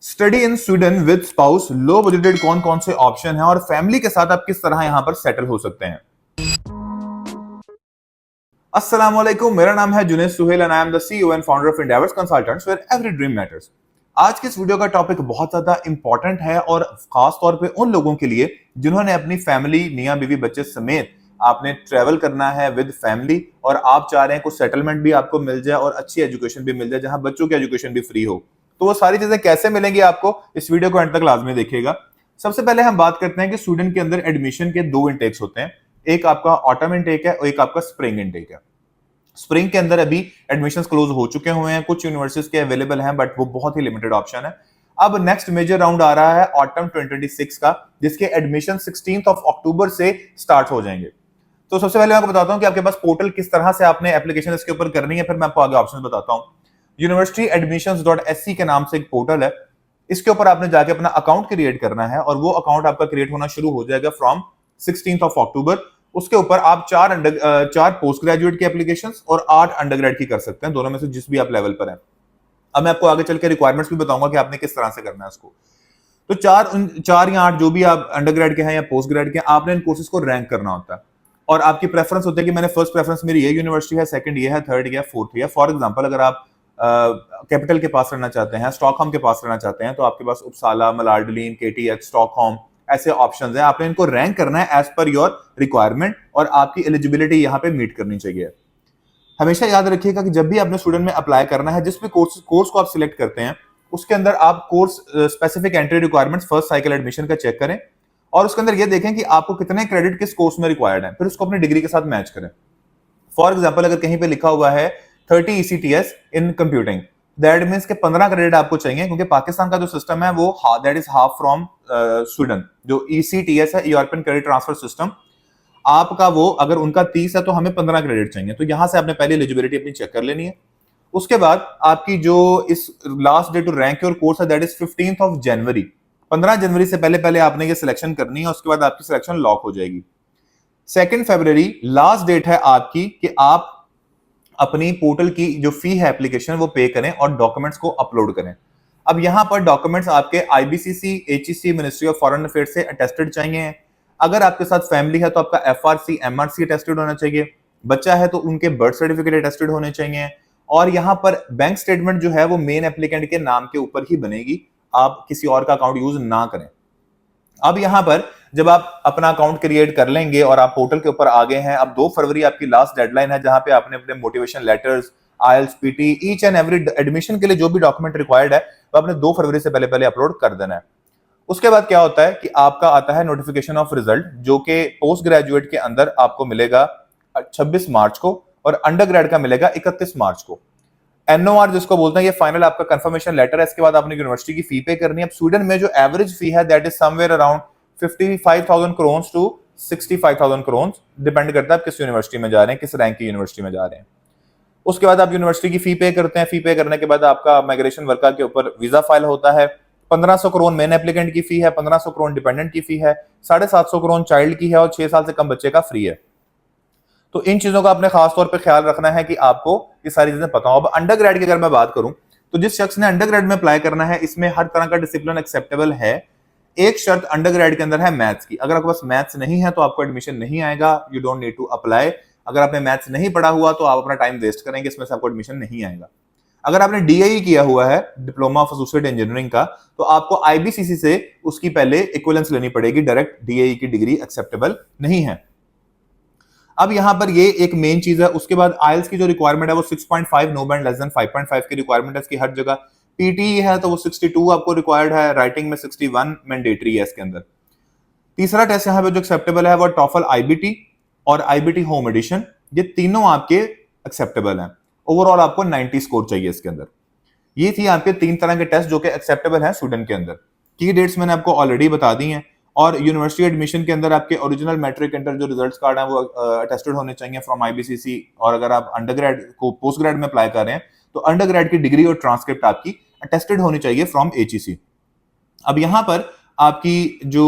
Study in Sweden with spouse, low budgeted कौन कौन से ऑप्शन है और फैमिली के साथ आप किस तरह यहां पर सेटल हो सकते हैं। अस्सलाम वालेकुम, मेरा नाम है Junaid Suhail and I am the CEO and founder of Endeavours consultants where every dream matters. आज के इस वीडियो का टॉपिक बहुत ज्यादा इंपॉर्टेंट है और खास तौर पे उन लोगों के लिए जिन्होंने अपनी फैमिली, मियां बीवी बच्चे समेत आपने ट्रेवल करना है विद फैमिली और आप चाह रहे हैं कुछ सेटलमेंट भी आपको मिल जाए और अच्छी एजुकेशन भी मिल जाए जहां बच्चों की एजुकेशन भी फ्री हो। तो वो सारी चीजें कैसे मिलेंगी आपको, इस वीडियो को एंड तक लाजमी देखिएगा। सबसे पहले हम बात करते हैं कि स्टूडेंट के अंदर एडमिशन के दो इनटेक्स होते हैं, एक आपका ऑटम इनटेक है और एक आपका स्प्रिंग इनटेक है। स्प्रिंग के अंदर अभी एडमिशंस क्लोज हो चुके हुए हैं, कुछ यूनिवर्सिटीज के अवेलेबल हैं बट वो बहुत ही लिमिटेड ऑप्शन है। अब नेक्स्ट मेजर राउंड आ रहा है ऑटम 2026 का, जिसके एडमिशन 16 अक्टूबर से स्टार्ट हो जाएंगे। तो सबसे पहले मैं आपको बताता हूं कि आपके पास पोर्टल किस तरह से आपने एप्लीकेशन इसके ऊपर करनी है, फिर मैं आपको आगे ऑप्शन बताता हूं। universityadmissions.sc के नाम से एक पोर्टल है, इसके ऊपर आपने जाके अपना अकाउंट क्रिएट करना है और वो अकाउंट आपका क्रिएट होना शुरू हो जाएगा फ्रॉम 16 अक्टूबर। उसके ऊपर आप चार पोस्ट ग्रेजुएट की एप्लीकेशंस और 8 अंडरग्रेड की कर सकते हैं, दोनों में से जिस भी आप लेवल पर हैं। अब मैं आपको आगे चल के रिक्वायरमेंट्स भी बताऊंगा कि आपने किस तरह से करना है उसको। तो चार या 8 जो भी आप अंडरग्रेड के हैं या पोस्ट ग्रेड के, आपने इन कोर्सेज को रैंक करना होता है और आपकी प्रेफरेंस होती है कि मैंने फर्स्ट प्रेफरेंस मेरी ये यूनिवर्सिटी है, सेकंड ये है, थर्ड ये है, फोर्थ ये है। फॉर एग्जांपल अगर आप कैपिटल के पास रहना चाहते हैं, स्टॉकहोम के पास रहना चाहते हैं, तो आपके पास उपसाला, मलार्डलीन, केटीएच, स्टॉकहोम ऐसे ऑप्शंस हैं। आपने इनको रैंक करना है एज पर योर रिक्वायरमेंट और आपकी एलिजिबिलिटी यहाँ पे मीट करनी चाहिए। हमेशा याद रखिएगा कि जब भी आपने स्टूडेंट में अप्लाई करना है, जिस भी कोर्स को आप सिलेक्ट करते हैं उसके अंदर आप course specific entry requirements first cycle admission का चेक करें और उसके अंदर ये देखें कि आपको कितने क्रेडिट किस कोर्स में रिक्वायर्ड है, फिर उसको अपनी डिग्री के साथ मैच करें। फॉर एग्जाम्पल अगर कहीं पे लिखा हुआ है 30 ECTS in computing, that means के 15 क्रेडिट आपको चाहिए, क्योंकि पाकिस्तान का जो सिस्टम है वो that is half from Sweden. जो ECTS है, यूरोपियन क्रेडिट ट्रांसफर सिस्टम, आपका वो अगर उनका 30 है तो हमें 15 क्रेडिट चाहिए। तो यहां से आपने पहले एलिजिबिलिटी अपनी चेक कर लेनी है। उसके बाद आपकी जो इस last day to rank your course है दैट इज 15 जनवरी। 15 जनवरी से पहले पहले आपने ये सिलेक्शन करनी है, उसके बाद आपकी सिलेक्शन लॉक हो जाएगी। 2 फरवरी लास्ट डेट है आपकी कि आप अपनी पोर्टल की जो फी है एप्लीकेशन वो पे करें और डॉक्यूमेंट्स को अपलोड करें। अब यहां पर डॉक्यूमेंट्स आपके IBCC, HEC, ministry of foreign affairs से अटेस्टेड चाहिए। अगर आपके साथ फैमिली है तो आपका FRC, MRC अटेस्टेड होना चाहिए। बच्चा है तो उनके बर्थ सर्टिफिकेट अटेस्टेड होने चाहिए और यहां पर बैंक स्टेटमेंट जो है वो मेन एप्लीकेंट के नाम के ऊपर ही बनेगी, आप किसी और का अकाउंट यूज ना करें। अब यहां पर जब आप अपना अकाउंट क्रिएट कर लेंगे और आप पोर्टल के ऊपर आ गए हैं, अब 2 फरवरी आपकी लास्ट डेडलाइन है जहां पे आपने अपने motivation letters, IELTS, PT, each and every admission के लिए जो भी डॉक्यूमेंट रिक्वायर्ड है वो आपने 2 फरवरी से पहले पहले अपलोड कर देना है। उसके बाद क्या होता है कि आपका आता है नोटिफिकेशन ऑफ रिजल्ट, जो कि पोस्ट ग्रेजुएट के अंदर आपको मिलेगा 26 मार्च को और अंडर ग्रेड का मिलेगा 31 मार्च को। NOR जिसको बोलते हैं, ये फाइनल आपका कंफर्मेशन लेटर है। इसके बाद आपने यूनिवर्सिटी की फी पे करनी है। अब स्वीडन में जो एवरेज फी है that is somewhere around 55,000 crowns to 65,000 crowns, depend करता है आप किस यूनिवर्सिटी में जा रहे हैं, किस रैंक की यूनिवर्सिटी में जा रहे हैं। उसके बाद आप यूनिवर्सिटी की फी पे करते हैं। फी पे करने के बाद आपका माइग्रेशन वर्का के ऊपर वीजा फाइल होता है। 1500 क्रोन मेन एप्लीकेंट की फी है, 1500 क्रोन डिपेंडेंट की फी है, 750 क्रोन चाइल्ड की है और 6 साल से कम बच्चे का फ्री है। तो इन चीजों का आपने खास तौर पे ख्याल रखना है कि आपको ये सारी चीजें पता हो। अब अंडर ग्रेड की अगर मैं बात करूं तो जिस शख्स ने अंडर ग्रेड में अप्लाई करना है, इसमें हर तरह का डिसिप्लिन एक्सेप्टेबल है। एक शर्त अंडर ग्रेड के अंदर है मैथ्स की। अगर आपके पास मैथ्स नहीं है तो आपको एडमिशन नहीं आएगा, you don't need to apply. अगर आपने मैथ्स नहीं पढ़ा हुआ तो आप अपना टाइम वेस्ट करेंगे, इसमें से आपको एडमिशन नहीं आएगा। अगर आपने DIE किया हुआ है, डिप्लोमा ऑफ एसोसिएट इंजीनियरिंग का, तो आपको IBCC से उसकी पहले इक्विवेलेंस लेनी पड़ेगी, डायरेक्ट DIE की डिग्री एक्सेप्टेबल नहीं है। अब यहां पर ये एक मेन चीज है। उसके बाद IELTS की जो रिक्वायरमेंट है वो 6.5, नो बैंड लेस देन 5.5 की रिक्वायरमेंट है इसकी हर जगह। PT है तो वो 62 आपको रिक्वायर्ड है, राइटिंग में 61 मैंडेटरी है इसके अंदर। तीसरा टेस्ट यहाँ पे जो एक्सेप्टेबल है वो TOEFL IBT और IBT होम एडिशन, ये तीनों आपके एक्सेप्टेबल हैं। ओवरऑल आपको 90 स्कोर चाहिए इसके अंदर। ये थी आपके 3 तरह के टेस्ट जो कि एक्सेप्टेबल हैं स्टूडेंट के अंदर। की डेट्स मैंने आपको ऑलरेडी बता दी हैं और यूनिवर्सिटी एडमिशन के अंदर आपके ओरिजिनल मैट्रिक इंटर जो रिजल्ट्स कार्ड हैं वो अटेस्टेड होने चाहिए फ्रॉम IBCC। और अगर आप अंडर ग्रेड को पोस्ट ग्रेड में अप्लाई कर रहे हैं तो अंडर ग्रेड की डिग्री और ट्रांसक्रिप्ट आपकी अटेस्टेड होनी चाहिए फ्रॉम HEC। अब यहाँ पर आपकी जो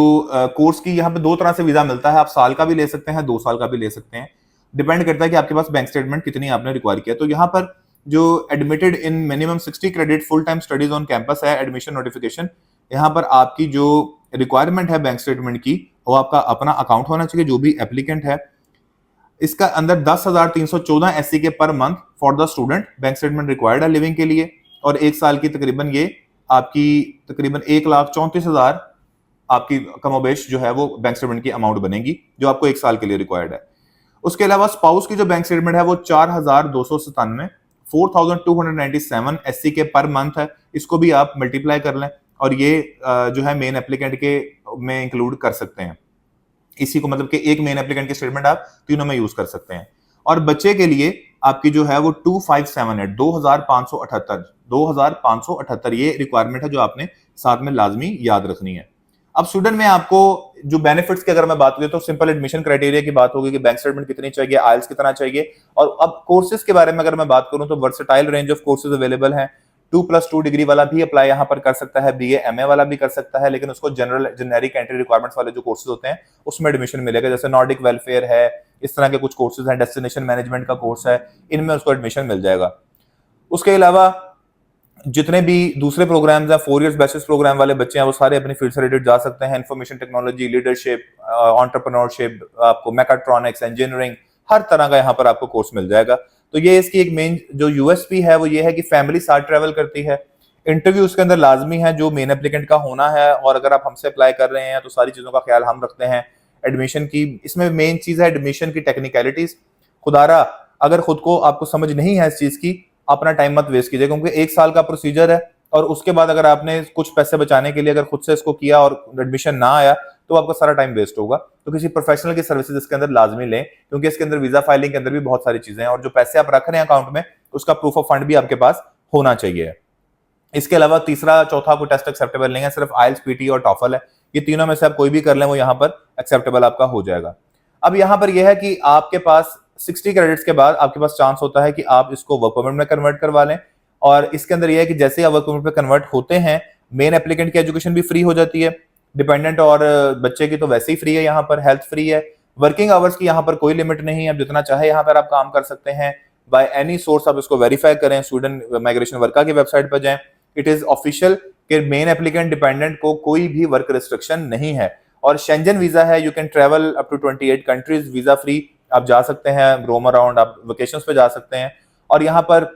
कोर्स की यहाँ पे 2 तरह से वीजा मिलता है, आप साल का भी ले सकते हैं, 2 साल का भी ले सकते हैं, डिपेंड करता है कि आपके पास बैंक स्टेटमेंट कितनी आपने रिक्वायर किया। तो यहाँ पर जो admitted in minimum 60 credit full time studies on campus है एडमिशन नोटिफिकेशन, यहाँ पर आपकी जो रिक्वायरमेंट है बैंक स्टेटमेंट की, वो आपका अपना अकाउंट होना चाहिए जो भी एप्लीकेंट है। इसका अंदर 10,314 SC के per month for the student bank statement required है लिविंग के लिए, और एक साल की तकरीबन ये आपकी तकरीबन 1,34,000 आपकी कमोबेश जो है वो बैंक स्टेटमेंट की अमाउंट बनेगी जो आपको एक साल के लिए रिक्वायर्ड है। उसके अलावा स्पाउस की जो बैंक स्टेटमेंट है वो 4,297 4,297 SC के पर मंथ है, इसको भी आप मल्टीप्लाई कर लें और ये जो है मेन एप्लीकेंट के में इंक्लूड कर सकते हैं। इसी को मतलब कि एक मेन एप्लीकेंट की स्टेटमेंट आप तीनों में यूज कर सकते हैं। और बच्चे के लिए आपकी जो है वो 2578 2578 ये रिक्वायरमेंट है जो आपने साथ में लाजमी याद रखनी है। अब स्टूडेंट में आपको जो बेनिफिट्स की अगर मैं बात करूं तो सिंपल एडमिशन क्राइटेरिया की बात होगी कि बैंक स्टेटमेंट कितनी चाहिए, आइल्स कितना चाहिए, और अब कोर्सेज के बारे में अगर मैं बात करूं तो versatile range of courses available हैं। 2+2 डिग्री वाला भी अप्लाई यहाँ पर कर सकता है, BA MA वाला भी कर सकता है, लेकिन उसको जनरल जेनेरिक एंट्री रिक्वायरमेंट्स वाले जो कोर्सेज होते हैं उसमें एडमिशन मिलेगा, जैसे नॉर्डिक वेलफेयर है, इस तरह के कुछ कोर्सेज हैं, डेस्टिनेशन मैनेजमेंट का कोर्स है, इनमें उसको एडमिशन मिल जाएगा। उसके अलावा जितने भी दूसरे प्रोग्राम्स हैं, 4 इयर्स बैचलर्स प्रोग्राम वाले बच्चे हैं वो सारे अपनी फील्ड से रिलेटेड जा सकते हैं। इंफॉर्मेशन टेक्नोलॉजी, लीडरशिप, एंटरप्रेन्योरशिप, आपको मैकाट्रॉनिक्स, इंजीनियरिंग, हर तरह का यहाँ पर आपको कोर्स मिल जाएगा। तो ये इसकी एक मेन जो USP है वो ये है कि फैमिली साथ ट्रेवल करती है। इंटरव्यू उसके अंदर लाजमी है जो मेन एप्लीकेंट का होना है, और अगर आप हमसे अप्लाई कर रहे हैं तो सारी चीजों का ख्याल हम रखते हैं। एडमिशन की इसमें मेन चीज है एडमिशन की टेक्निकलिटीज। खुदारा अगर खुद को आपको समझ नहीं है इस चीज की, अपना टाइम मत वेस्ट कीजिए, क्योंकि 1 साल का प्रोसीजर है और उसके बाद अगर आपने कुछ पैसे बचाने के लिए अगर खुद से इसको किया और एडमिशन ना आया तो आपका सारा टाइम वेस्ट होगा। तो किसी प्रोफेशनल की सर्विसेज इसके अंदर लाजमी लें, क्योंकि इसके अंदर वीजा फाइलिंग के अंदर भी बहुत सारी चीजें हैं, और जो पैसे आप रख रहे हैं अकाउंट में उसका प्रूफ ऑफ फंड भी आपके पास होना चाहिए। इसके अलावा तीसरा चौथा कोई टेस्ट एक्सेप्टेबल नहीं है, सिर्फ आइल्स, PT और टॉफल है। ये तीनों में से आप कोई भी कर लें वो यहाँ पर एक्सेप्टेबल आपका हो जाएगा। अब यहाँ पर यह है कि आपके पास 60 क्रेडिट्स के बाद आपके पास चांस होता है कि आप इसको वर्क परमिट में कन्वर्ट करवा लें, और इसके अंदर यह है कि जैसे आप वर्क परमिट में कन्वर्ट होते हैं मेन एप्लीकेंट की एजुकेशन भी फ्री हो जाती है, डिपेंडेंट और बच्चे की तो वैसे ही फ्री है, यहाँ पर हेल्थ फ्री है, वर्किंग आवर्स की यहाँ पर कोई लिमिट नहीं है, आप जितना चाहे यहाँ पर आप काम कर सकते हैं बाय एनी सोर्स। आप इसको वेरीफाई करें, स्टूडेंट माइग्रेशन वर्का की वेबसाइट पर जाएं, इट इज ऑफिशियल कि मेन एप्लीकेंट डिपेंडेंट को कोई भी वर्क रिस्ट्रिक्शन नहीं है, और शेंजन वीजा है, you can travel up to 28 countries visa free, आप जा सकते हैं, रोम अराउंड, आप वेकेशंस पे जा सकते हैं। और यहाँ पर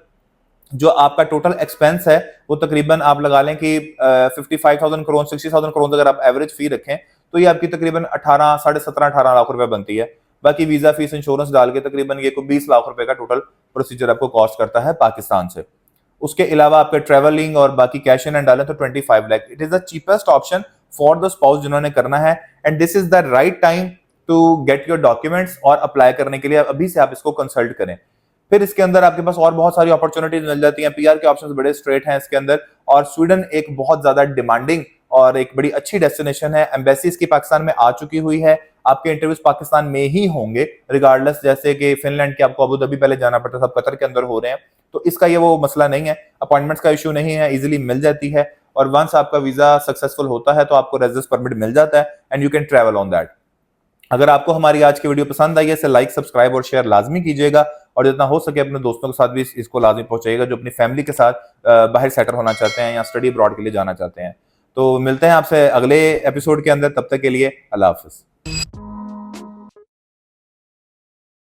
जो आपका टोटल एक्सपेंस है वो तकरीबन आप लगा लें कि 55,000 करोड़ 60,000 करोड़ अगर आप एवरेज फी रखें तो ये आपकी तकरीबन 18 लाख रुपए बनती है। बाकी वीजा फीस इंश्योरेंस डाल के तकरीबन ये को 20 लाख रुपए का टोटल प्रोसीजर आपको कॉस्ट करता है पाकिस्तान से। उसके अलावा आपके ट्रेवलिंग और बाकी कैश इन एंड डालें तो 25 lakh. It is the cheapest option for the spouse जिन्होंने करना है, and this is the right time to get your documents और अप्लाई करने के लिए अभी से आप इसको कंसल्ट करें। फिर इसके अंदर आपके पास और बहुत सारी अपॉर्चुनिटीज मिल जाती हैं, PR के ऑप्शंस बड़े स्ट्रेट हैं इसके अंदर, और स्वीडन एक बहुत ज्यादा डिमांडिंग और एक बड़ी अच्छी डेस्टिनेशन है। एम्बेसी इसकी पाकिस्तान में आ चुकी हुई है, आपके इंटरव्यूज पाकिस्तान में ही होंगे रिगार्डलेस, जैसे कि फिनलैंड के आपको अबू धाबी पहले जाना पड़ता था, कतर के अंदर हो रहे हैं, तो इसका ये वो मसला नहीं है, अपॉइंटमेंट्स का इशू नहीं है, इजीली मिल जाती है, और वंस आपका वीजा सक्सेसफुल होता है तो आपको रेजिडेंस परमिट मिल जाता है and you can travel on that. अगर आपको हमारी आज की वीडियो पसंद आई है इसे लाइक, सब्सक्राइब और शेयर लाजमी कीजिएगा, और जितना हो सके अपने दोस्तों के साथ भी इसको लाजमी पहुंचाइएगा जो अपनी फैमिली के साथ बाहर सेटल होना चाहते हैं या स्टडी अब्रॉड के लिए जाना चाहते हैं। तो मिलते हैं आपसे अगले एपिसोड के अंदर, तब तक के लिए अल्लाह हाफिज।